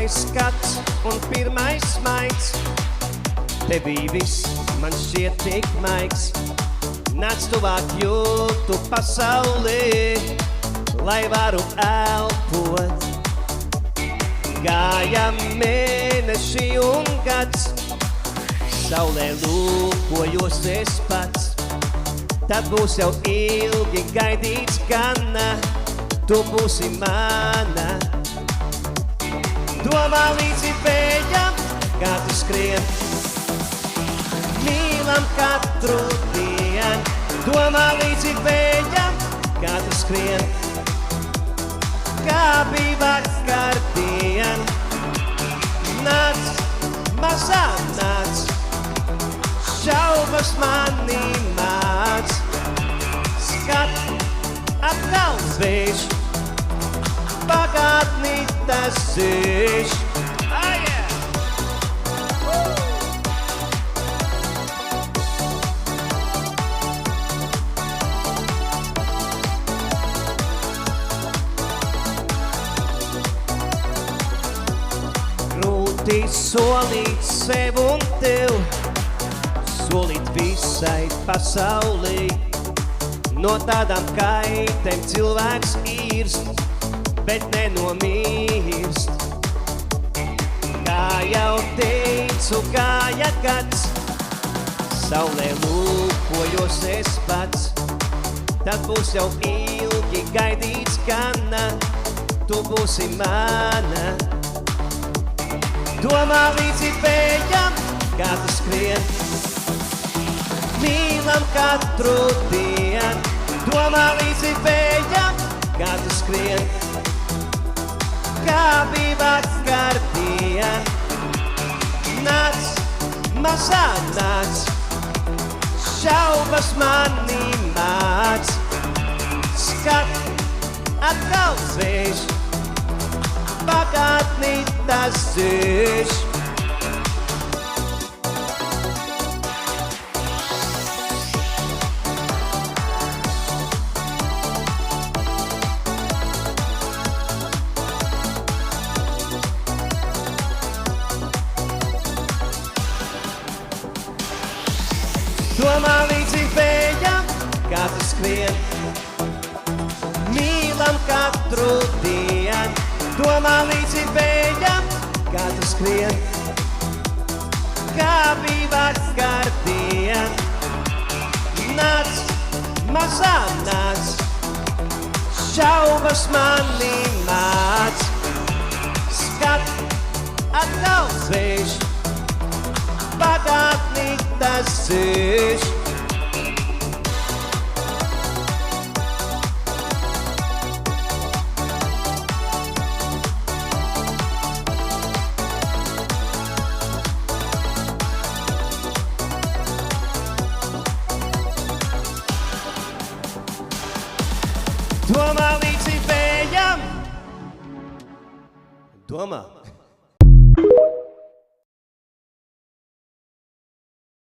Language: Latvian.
pirmais skats un pirmais smaids. Tevī viss man šķiet tik maigs. Nāc tuvāk jūtu pasaulē, lai varu elpot. Gāja mēneši un gads, saulē lūkojos es pats. Tad būs jau ilgi gaidīts gana, tu būsi mana. Domā līdzi vējam, kā tu skrien, mīlam katru dienu. Domā līdzi vējam, kā tu skrien, kā bija vakardien. Nāc, mazā nāc, šaubas manī māc. Skat, atkal zvīš, pagātnī tas zīš. Grūti solīt sev un tev, solīt visai pasaulī. No tādām kaitēm cilvēks īrst, bet nenomirst. Kā jau teicu, gāja gads, saulē lūkojos es pats. Tad būs jau ilgi gaidīts gana, tu būsi mana. Domā līdzi vējam, kā tu skrien, mīlam katru dienu. Domā līdzi vējam, kā tu skrien, kā bija vakardien. Nāc, mazā nāc, šaubas manī māc. Skat, atkal zvīš, pagātnī tas zīš. Domā līdzi vējam, kā tu skrien, mīlam katru dienu. Domā līdzi vējam, kā tu skrien, kā bija vakardien. Nāc, mazā nāc, šaubas manī māc. Skat, atkal zvīš, pagātnī tas zīš. Domā līdzi vējam, domā.